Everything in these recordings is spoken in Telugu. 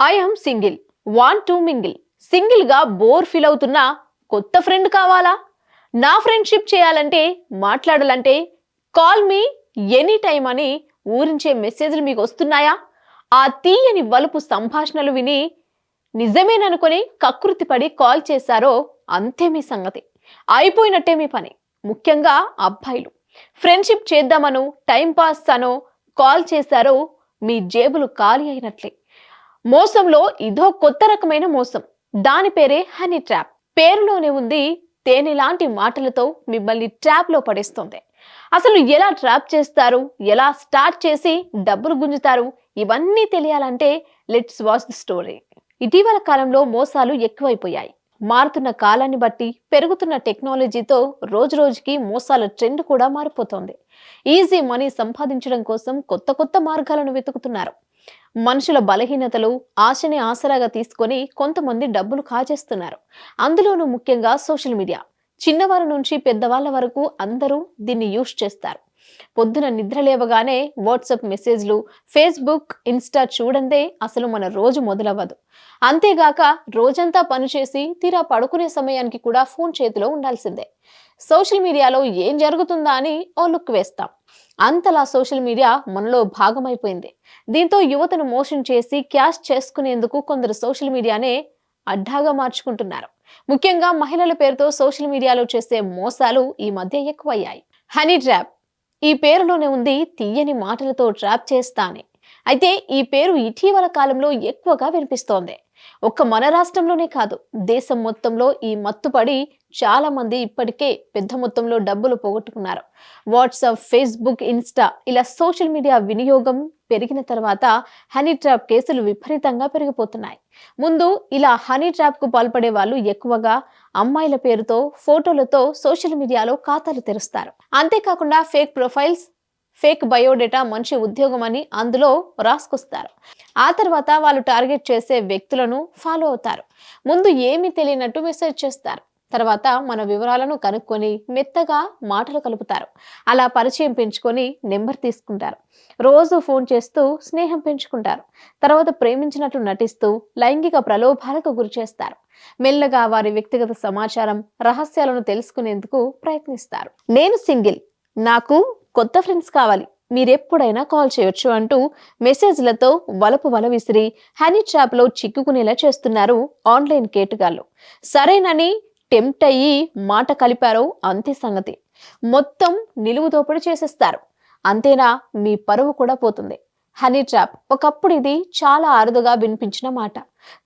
I am single, want to mingle. Single గా బోర్ ఫీల్ అవుతున్నా కొత్త ఫ్రెండ్ కావాలా? నా ఫ్రెండ్షిప్ చేయాలంటే, మాట్లాడాలంటే కాల్ మీ ఎనీ టైమ్ అని ఊరించే మెసేజ్లు మీకు వస్తున్నాయా? ఆ తీయని వలుపు సంభాషణలు విని నిజమేననుకొని కకృతి పడి కాల్ చేశారో అంతే మీ సంగతి. అయిపోయినట్టే మీ పని. ముఖ్యంగా అబ్బాయిలు ఫ్రెండ్షిప్ చేద్దామనో టైం పాస్ అనో కాల్ చేశారో మీ జేబులు ఖాళీ అయినట్లే. మోసంలో ఇదో కొత్త రకమైన మోసం. దాని పేరే హనీ ట్రాప్. పేరులోనే ఉంది, తేనె లాంటి మాటలతో మిమ్మల్ని ట్రాప్ లో పడేస్తుంది. అసలు ఎలా ట్రాప్ చేస్తారు, ఎలా స్టార్ట్ చేసి డబ్బులు గుంజుతారు, ఇవన్నీ తెలియాలంటే లెట్స్ వాచ్ ది స్టోరీ. ఇటీవల కాలంలో మోసాలు ఎక్కువైపోయాయి. మారుతున్న కాలాన్ని బట్టి పెరుగుతున్న టెక్నాలజీతో రోజు రోజుకి మోసాల ట్రెండ్ కూడా మారిపోతోంది. ఈజీ మనీ సంపాదించడం కోసం కొత్త కొత్త మార్గాలను వెతుకుతున్నారు. మనుషుల బలహీనతలు, ఆశని ఆసరాగా తీసుకొని కొంతమంది డబ్బులు కాజేస్తున్నారు. అందులోనూ ముఖ్యంగా సోషల్ మీడియా. చిన్నవారి నుంచి పెద్దవాళ్ళ వరకు అందరూ దీన్ని యూజ్ చేస్తారు. పొద్దున నిద్ర లేవగానే వాట్సాప్ మెసేజ్లు, ఫేస్బుక్, ఇన్స్టా చూడందే అసలు మన రోజు మొదలవ్వదు. అంతేగాక రోజంతా పనిచేసి తీరా పడుకునే సమయానికి కూడా ఫోన్ చేతిలో ఉండాల్సిందే. సోషల్ మీడియాలో ఏం జరుగుతుందా అని ఓ లుక్ వేస్తాం. అంతలా సోషల్ మీడియా మనలో భాగమైపోయింది. దీంతో యువతను మోసం చేసి క్యాష్ చేసుకునేందుకు కొందరు సోషల్ మీడియానే అడ్డాగా మార్చుకుంటున్నారు. ముఖ్యంగా మహిళల పేరుతో సోషల్ మీడియాలో చేసే మోసాలు ఈ మధ్య ఎక్కువయ్యాయి. Honey trap. ఈ పేరులోనే ఉంది, తీయని మాటలతో ట్రాప్ చేస్తా అని. అయితే ఈ పేరు ఇటీవల కాలంలో ఎక్కువగా వినిపిస్తోంది. ఒక్క మన రాష్ట్రంలోనే కాదు, దేశం మొత్తంలో ఈ మత్తుపడి చాలా మంది ఇప్పటికే పెద్ద మొత్తంలో డబ్బులు పోగొట్టుకున్నారు. వాట్సాప్, ఫేస్బుక్, ఇన్స్టా ఇలా సోషల్ మీడియా వినియోగం పెరిగిన తర్వాత హనీ ట్రాప్ కేసులు విపరీతంగా పెరిగిపోతున్నాయి. ముందు ఇలా హనీ ట్రాప్ కు పాల్పడే వాళ్ళు ఎక్కువగా అమ్మాయిల పేరుతో, ఫోటోలతో సోషల్ మీడియాలో ఖాతాలు తెరుస్తారు. అంతేకాకుండా ఫేక్ ప్రొఫైల్స్, ఫేక్ బయోడేటా, మంచి ఉద్యోగం అని అందులో రాసుకొస్తారు. ఆ తర్వాత వాళ్ళు టార్గెట్ చేసే వ్యక్తులను ఫాలో అవుతారు. ముందు ఏమీ తెలియనట్టు మెసేజ్ చేస్తారు. తర్వాత మన వివరాలను కనుక్కొని మెత్తగా మాటలు కలుపుతారు. అలా పరిచయం పెంచుకొని నెంబర్ తీసుకుంటారు. రోజు ఫోన్ చేస్తూ స్నేహం పెంచుకుంటారు. తర్వాత ప్రేమించినట్లు నటిస్తూ లైంగిక ప్రలోభాలకు గురి చేస్తారు. మెల్లగా వారి వ్యక్తిగత సమాచారం, రహస్యాలను తెలుసుకునేందుకు ప్రయత్నిస్తారు. నేను సింగిల్, నాకు కొత్త ఫ్రెండ్స్ కావాలి, మీరెప్పుడైనా కాల్ చేయొచ్చు అంటూ మెసేజ్లతో వలపు వల విసిరి హనీ ట్రాప్ లో చిక్కుకునేలా చేస్తున్నారు ఆన్లైన్ కేటుగాళ్ళు. సరేనని టెంప్ట్ అయ్యి మాట కలిపారో అంతే సంగతి. మొత్తం నిలువు దోపిడీ చేసేస్తారు. అంతేనా, మీ పరువు కూడా పోతుంది. Honey trap. ఒకప్పుడు ఇది చాలా అరుదుగా వినిపించిన మాట.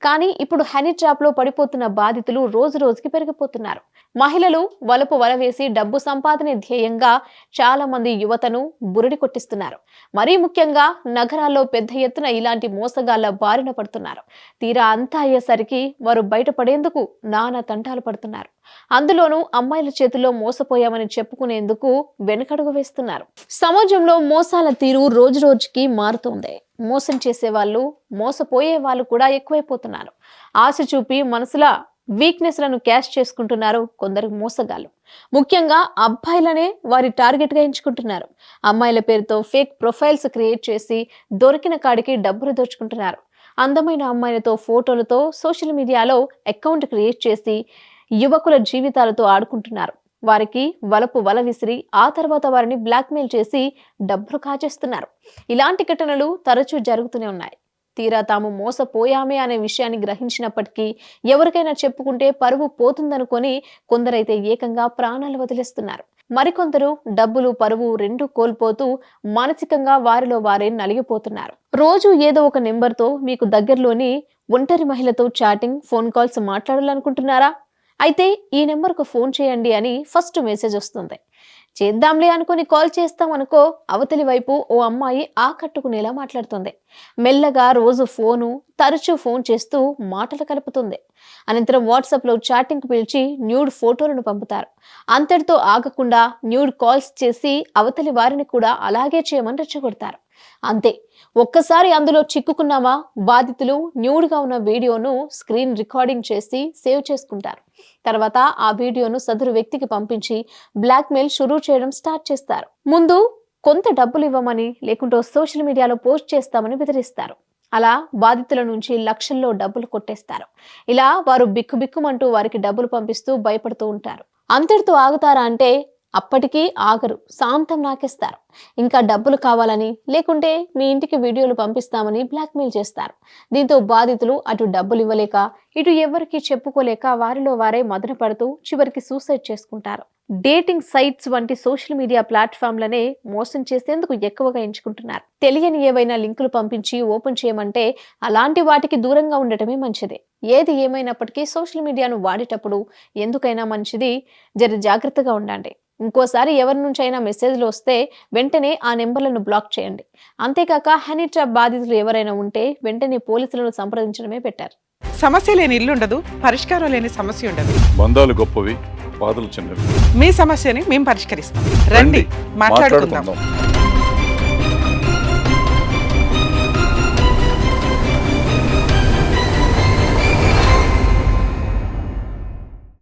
కానీ ఇప్పుడు హనీ ట్రాప్ లో పడిపోతున్న బాధితులు రోజు రోజుకి పెరిగిపోతున్నారు. మహిళలు వలపు వల వేసి డబ్బు సంపాదనే ధ్యేయంగా చాలా మంది యువతను బురిడి కొట్టిస్తున్నారు. మరీ ముఖ్యంగా నగరాల్లో పెద్ద ఎత్తున ఇలాంటి మోసగాళ్ల బారిన పడుతున్నారు. తీరా అంతా అయ్యేసరికి వారు బయటపడేందుకు నానా తంటాలు పడుతున్నారు. అందులోనూ అమ్మాయిల చేతుల్లో మోసపోయామని చెప్పుకునేందుకు వెనుకడుగు వేస్తున్నారు. సమాజంలో మోసాల తీరు రోజు రోజుకి మారుతోంది. మోసం చేసే వాళ్ళు, మోసపోయే వాళ్ళు కూడా ఎక్కువైపోతున్నారు. ఆశ చూపి మనసుల వీక్నెస్ లను క్యాష్ చేసుకుంటున్నారు కొందరు మోసగాళ్ళు. ముఖ్యంగా అబ్బాయిలనే వారి టార్గెట్ గా ఎంచుకుంటున్నారు. అమ్మాయిల పేరుతో ఫేక్ ప్రొఫైల్స్ క్రియేట్ చేసి దొరికిన కాడికి డబ్బులు దోచుకుంటున్నారు. అందమైన అమ్మాయిలతో ఫోటోలతో సోషల్ మీడియాలో అకౌంట్ క్రియేట్ చేసి యువకుల జీవితాలతో ఆడుకుంటున్నారు. వారికి వలపు వల విసిరి ఆ తర్వాత వారిని బ్లాక్మెయిల్ చేసి డబ్బులు కాజేస్తున్నారు. ఇలాంటి ఘటనలు తరచూ జరుగుతూనే ఉన్నాయి. తీరా తాము మోసపోయామే అనే విషయాన్ని గ్రహించినప్పటికీ ఎవరికైనా చెప్పుకుంటే పరువు పోతుందనుకొని కొందరైతే ఏకంగా ప్రాణాలు వదిలేస్తున్నారు. మరికొందరు డబ్బులు, పరువు రెండూ కోల్పోతూ మానసికంగా వారిలో వారే నలిగిపోతున్నారు. రోజు ఏదో ఒక నెంబర్తో మీకు దగ్గరలోని ఒంటరి మహిళతో చాటింగ్, ఫోన్ కాల్స్ మాట్లాడాలనుకుంటున్నారా? అయితే ఈ నెంబర్కు ఫోన్ చేయండి అని ఫస్ట్ మెసేజ్ వస్తుంది. చేద్దాంలే అనుకుని కాల్ చేస్తామనుకో, అవతలి వైపు ఓ అమ్మాయి ఆకట్టుకునేలా మాట్లాడుతుంది. మెల్లగా రోజు తరచూ ఫోన్ చేస్తూ మాటలు కలుపుతుంది. అనంతరం వాట్సాప్లో చాటింగ్ పిలిచి న్యూడ్ ఫోటోలను పంపుతారు. అంతటితో ఆగకుండా న్యూడ్ కాల్స్ చేసి అవతలి వారిని కూడా అలాగే చేయమని రెచ్చగొడతారు. అంతే, ఒక్కసారి అందులో చిక్కుకున్నామా, బాధితులు న్యూడ్గా ఉన్న వీడియోను స్క్రీన్ రికార్డింగ్ చేసి సేవ్ చేసుకుంటారు. తర్వాత ఆ వీడియోను సదరు వ్యక్తికి పంపించి బ్లాక్మెయిల్ షురూ చేయడం స్టార్ట్ చేస్తారు. ముందు కొంత డబ్బులు ఇవ్వమని, లేకుంటే సోషల్ మీడియాలో పోస్ట్ చేస్తామని బెదిరిస్తారు. అలా బాధితుల నుంచి లక్షల్లో డబ్బులు కొట్టేస్తారు. ఇలా వారు బిక్కుబిక్కుమంటూ వారికి డబ్బులు పంపిస్తూ భయపడుతూ ఉంటారు. అంతటితో ఆగుతారా అంటే అప్పటికీ ఆగరు, సాంతం నాకేస్తారు. ఇంకా డబ్బులు కావాలని, లేకుంటే మీ ఇంటికి వీడియోలు పంపిస్తామని బ్లాక్మెయిల్ చేస్తారు. దీంతో బాధితులు అటు డబ్బులు ఇవ్వలేక, ఇటు ఎవరికి చెప్పుకోలేక వారిలో వారే మదన పడుతూ చివరికి సూసైడ్ చేసుకుంటారు. డేటింగ్ సైట్స్ వంటి సోషల్ మీడియా ప్లాట్ఫామ్లనే మోసం చేసేందుకు ఎక్కువగా ఎంచుకుంటున్నారు. తెలియని ఏవైనా లింకులు పంపించి ఓపెన్ చేయమంటే అలాంటి వాటికి దూరంగా ఉండటమే మంచిది. ఏది ఏమైనప్పటికీ సోషల్ మీడియాను వాడేటప్పుడు ఎందుకైనా మంచిది జాగ్రత్తగా ఉండండి. ఇంకోసారి ఎవరి నుంచి అయినా మెసేజ్లు వస్తే వెంటనే ఆ నెంబర్లను బ్లాక్ చేయండి. అంతేకాక హనీ ట్రాప్ బాధితులు ఎవరైనా ఉంటే వెంటనే పోలీసులను సంప్రదించడమే బెటర్. సమస్య లేని ఇల్లు ఉండదు, పరిష్కారం లేని సమస్య ఉండదు. బంధాలు గొప్పవి, బాధలు చిన్నవి. మీ సమస్యని మేము పరిష్కరిస్తాం. రండి, మాట్లాడుకుందాం.